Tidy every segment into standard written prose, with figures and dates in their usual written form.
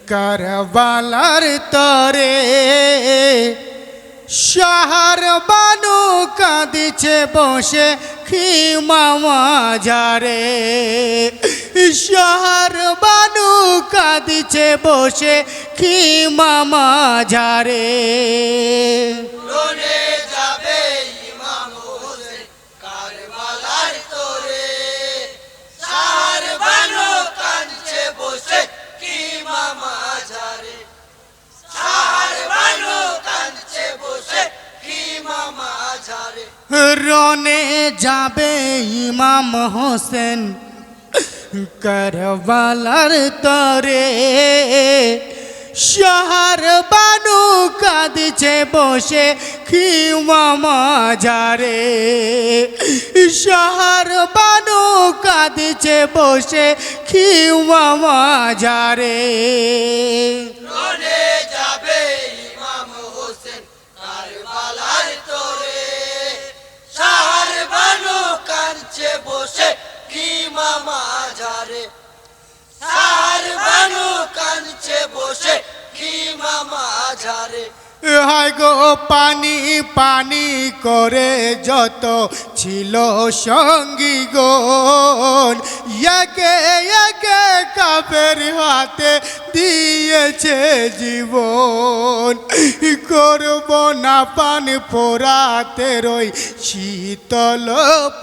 কারবালার তরে শহর বানু কাঁদিছে বসে খিমা মাঝারে শহর বানু কাঁদিছে বসে খিমা মাঝারে রনে যাবে ইমাম হোসেন কারবালার তরে শহর বানু কাঁদছে বসে খিমা মাঝারে শহর বানু কাঁদছে বসে খিমা মাঝারে রনে যাবে ইমাম হোসেন কারবালার তরে শহর বানু কাঁদছে বসে খিমা মাঝারে শহর বানু কাঁদছে বসে খিমা মাঝারে রনে যাবে ইমাম হোসেন কারবালার তরে শহর বানু কাঁদছে বসে খিমা মাঝারে শহর বানু কাঁদছে বসে খিমা মাঝারে হায় গো পানি পানি করে যত ছিল সঙ্গী গণ একে একে কাফের হাতে দিয়েছে জীবন করব না পান পোড়াতে রই শীতল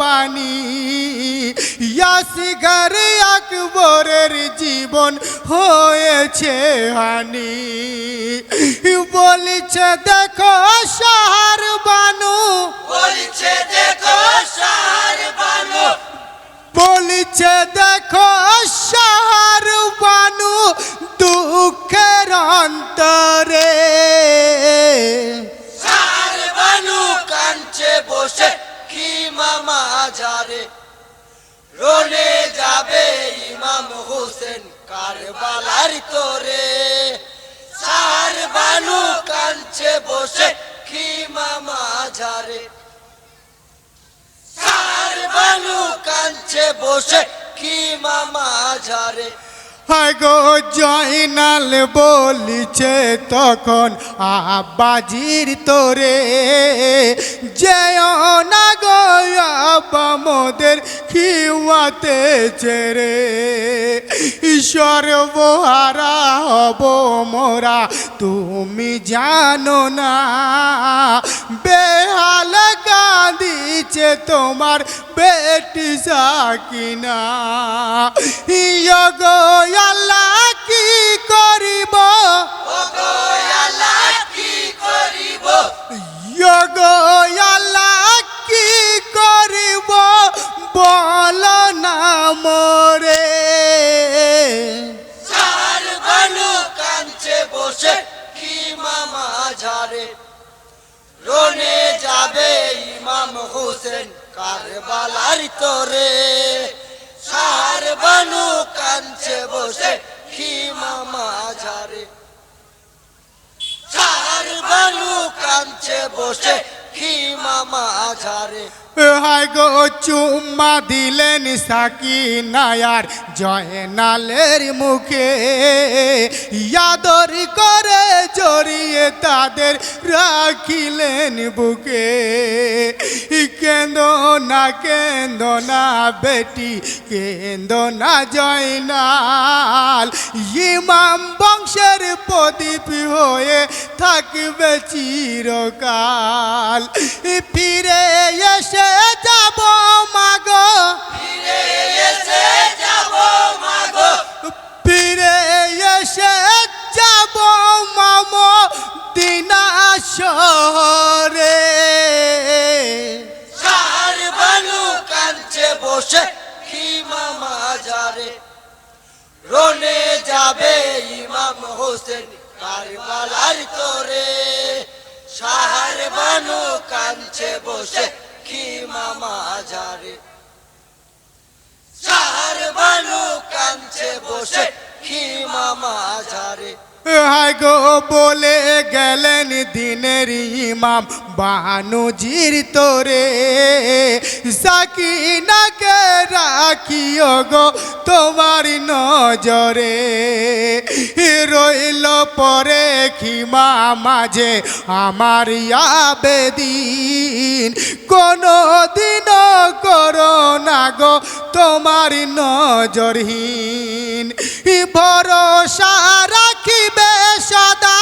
পানি ইয়াসিগার আকবরের জীবন হয়েছে হানি বলিছে দেখো শহর বানু বলছে দেখো শহর বানু বলিছে দেখো শহর বানু দুঃখের অন্তরে শহর বানু কাঁদছে বসে খিমা মাঝারে রনে যাবে ইমাম হোসেন কারবালার তরে শহর বানু কাঁদছে বসে খিমা মাঝারে শহর বানু কাঁদছে বসে খিমা মাঝারে হায় গো জয়নাল বলিছে তখন আব্বাজির তোরে যেও না গো আব্বা মোদের খিওয়াতে ছেড়ে সর্বহারা হব মোরা তুমি জানো না বেহাল কাঁদিছে তোমার বেটি সাকিনা ইয়গো আল্লাহ কি করিব ওগো আল্লাহ কি করিব ইয়গো আল্লাহ কি করিব বল না মোরে শহর বানু কাঁদছে বসে খিমা মাঝারে রনে যাবে ইমাম হোসেন কারবালার তরে শহর বানু কাঁদছে বসে খিমা মাঝারে শহর বানু কাঁদছে বসে খিমা মাঝারে হায় গো চুম্মা দিলেন সাকিনায়ার জয়নালের মুখে ইয়াদর করে জড়িয়ে তাদের রাখিলেন বুকে কেন্দ না বেটি কেন্দ না জয়নাল ইমাম বংশের প্রদীপ হয়ে থাকবে চিরকাল ফিরে এসে যাব মাগো ফিরে এসে যাব মাগো ফিরে এসে যাব মামো দিনা শহরে শহর বানু কাঁদছে বসে খিমা মাঝারে রনে যাবে ইমাম হোসেন কারবালার তরে শহর বানু কাঁদছে বসে খিমা মাঝারে শহর বানু কাঁদছে বসে খিমা মাঝারে হায় গো বলে গেলেন দিনের ইমাম বানুজির তোরে সাকিনাকে রাখিও গো তোমার নজরে রইল পরে খিমা মাঝে আমার আবেদিন কোনো দিনও করো না গো তোমার নজরহীন ভরসা রাখিবে সদা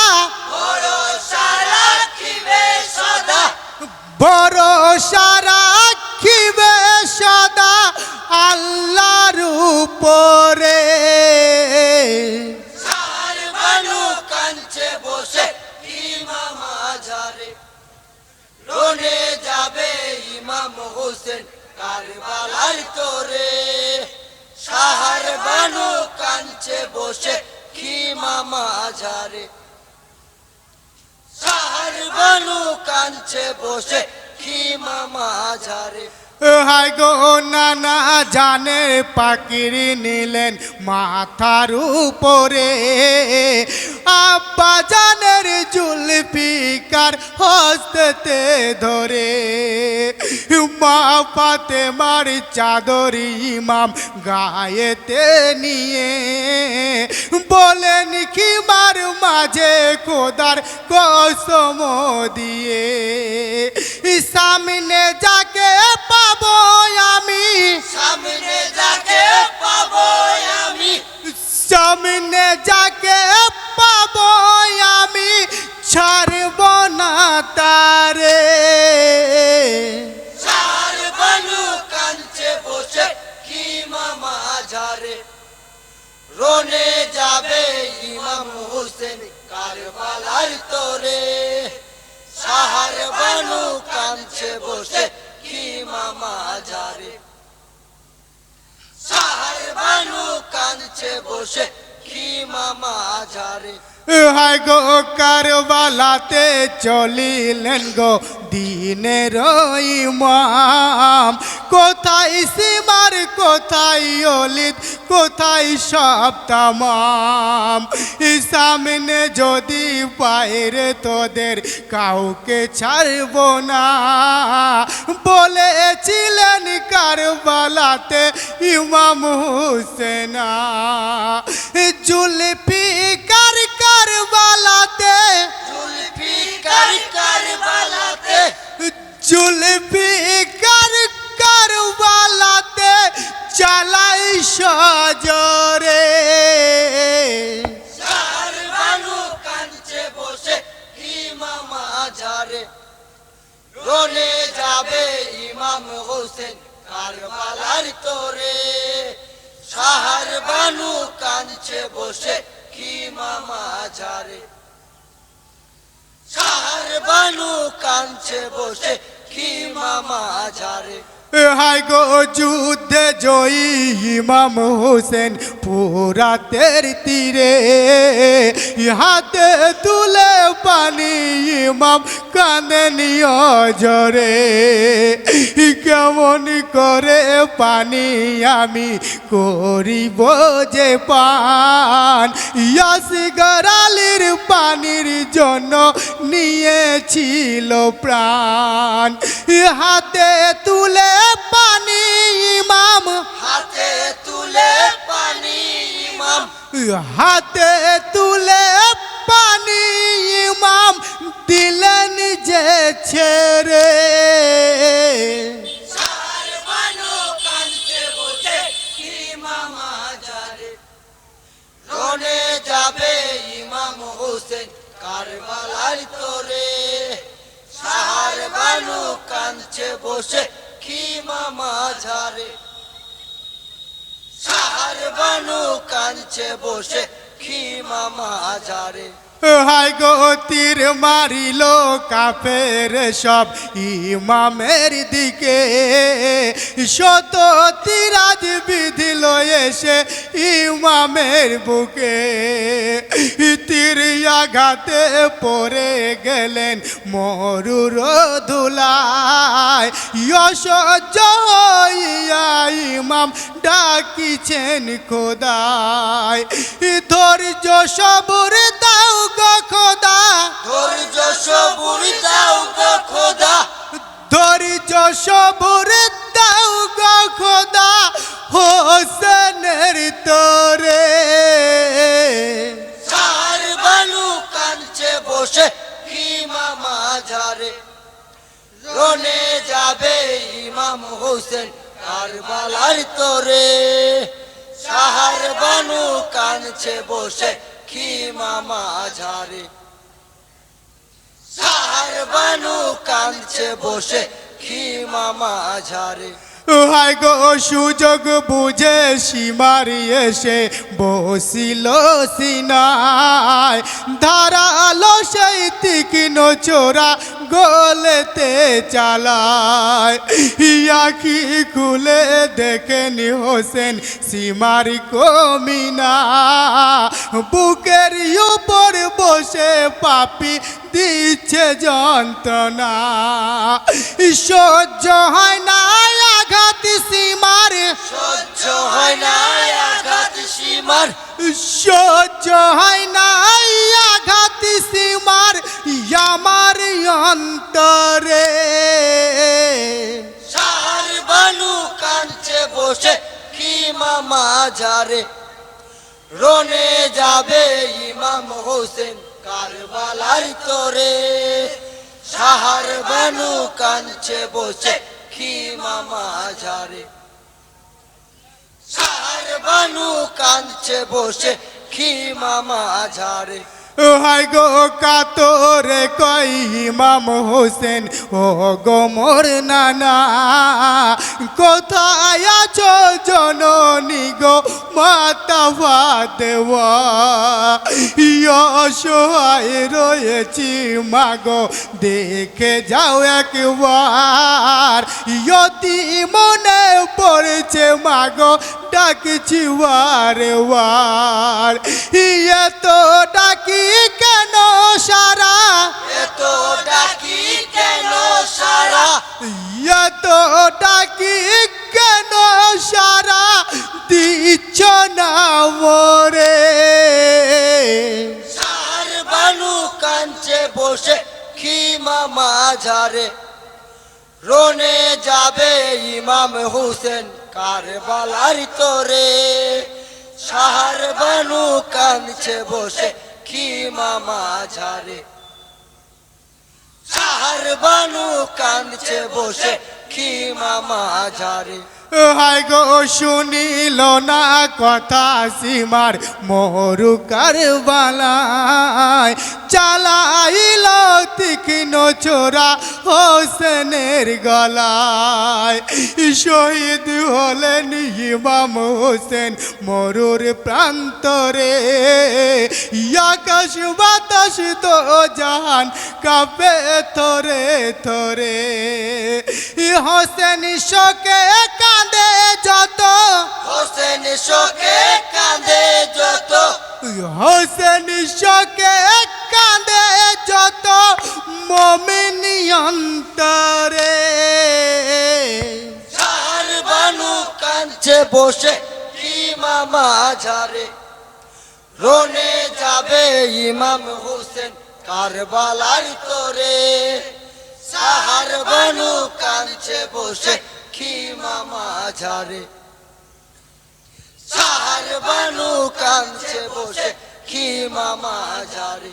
ভরসা রাখিবে সদা ভরসা রাখিবে সদা আল্লাহর উপরে সার বানু কাঞ্চে বসে ইমাম আজারে রনে যাবে ইমাম হোসেন কারবালার তোরে সাহার বানু কাঞ্চে বসে ইমাম আজারে সাহার বানু কাঞ্চে বসে ইমাম আজারে হাই গো নানা জানে পাকিরি নিলেন মাথার উপরে আব্বা জানের জুলফিকার হস্তেতে ধরে মা ফাতেমার চাদর ইমাম গায়েতে নিয়ে বলেন কি মার মাঝে খোদার কসম দিয়ে সামনে যাকে পাবো আমি সামনে যাকে পাবো আমি সামনে যাকে পাবো আমি ছাড়ব না তারে সার বানু কাঞ্চে বসে ইমাম আজারে রনে যাবে ইমাম হোসেন কারবালার তোরে সাহার বানু কাঞ্চে বসে ইমাম আজারে সাহার বানু কাঞ্চে বসে ইমাম আজারে হাই গো কারবালাতে চলিলেন গো দিনের ইমাম কোথায় সীমার কোথায় অলিদ কোথায় সব তামাম সামনে যদি বাইরে তোদের কাউকে ছাড়ব না বলেছিলেন কারবালাতে ইমাম হুসেনা জুলফিকার কারবালাতে জুলফিকার কারবালাতে জুলফিকার কারবালাতে চালাই সজরে সার বানু কাঞ্চে বসে ইমাম আজারে রনে যাবে ইমাম হোসেন কারবালার তোরে সাহার বানু কাঞ্চে বসে ইমাম আজারে সাহার বানু কাঞ্চে বসে ইমাম আজারে হাই গো যুদ্ধে জয়ী ইমাম হোসেন পুরাতের তীরে হাতে তুলে পানি ইমাম কাঁদেন অজরে কেমন করে পানি আমি করিব যে পান ইয়াসগর আলীর পানির জন্য নিয়েছিল প্রাণ হাতে তুলে পানি ইমাম হাতে তুলে পানি ইমাম হাতে তুলে পানি ইমাম দিলেন যে ছেড়ে সার বানু কাঞ্চে বসে ইমাম আজারে রনে যাবে ইমাম হোসেন কারবালার তোরে সার বানু কাঞ্চে বসে ইমাম আজারে সার বানু কাঞ্চে বসে ইমাম আজারে হাই গো তীর মারিল কাফের সব ইমামের দিকে শত তিরাজ বিধিল এসে ইমামের বুকে তীর আঘাতে পড়ে গেলেন মরুর ধুলায় অসহ্য হইয়া ইমাম ডাকিছেন খোদায় ধৈর্য সবুর দাও গো খোদা ধৈর্য বসে খিমা মাঝারে রনে যাবে ইমাম হোসেন কারবালার তোরে সাহার বানু কাঁদছে বসে খিমা মাঝারে সাহার বানু কাঁদছে বসে খিমা মাঝারে হায় গো সুযোগ বুঝে সীমারি এসে বসিল সিনায় ধারালো সেই তীক্ষ্ণ চোরা গলেতে চালায় আখি খুলে দেখেনি হোসেন সীমারি কমিনা বুকের উপর বসে পাপি দিচ্ছে যন্ত্রণা সহ্য হয় না আঘাত সীমার সহ্য হয় না আঘাত সীমার সহ্য হয় না আঘাত সীমার আমার অন্তরে সাহার বানু কাঁদছে বসে খিমা মাঝারে রনে যাবে ইমাম হোসেন কারবালার তোরে সাহার বানু কাঁদছে বসে খিমা মাঝারে সাহার বানু কাঁদছে বসে খিমা মাঝারে হায় গো কাতরে কই ইমাম হোসেন ও গো মোর নানা কোথায় আছো জননী গো মাতা দেওয়া অসহায় রয়েছি মাগো দেখে যাও একবার ইয়তি মনে পড়েছে মাগো ডাকছি ওয়ারে ওয়ার এত ডাকি কেন সারা এত ডাকি কেন সারা এত ডাকি কেন সারা দিচ্ছ না মোরে সাহার বানু কাঁদছে বসে খিমা মাঝারে রনে যাবে ইমাম হোসেন কারবালার তোরে সাহার বানু কাঁদছে বসে খিমা মাঝারে সাহার বানু কাঁদছে বসে খিমা মাঝারে হায় গো শুনিল না কথা সীমার মরু কারবালায় চালাইল তীক্ষ্ণ চোরা হোসেনের গলায় শহীদ হলেন ইমাম হোসেন মরুর প্রান্তরে আকাশ বাতাস তো জাহান কাঁপে থরে থরে হোসেন শোকে কাঁদে যত হোসেন শোকে কাঁদে যত হোসেন শোকে কাঁদে যত মুমিন অন্তরে সাহার বানু কাঁদছে বসে খিমা মাঝারে রনে যাবে ইমাম হোসেন কারবালার তোরে সাহার বানু কাঁদছে বসে খিমা মাঝারে সাহার বানু কাঁদছে বসে খিমা মাঝারে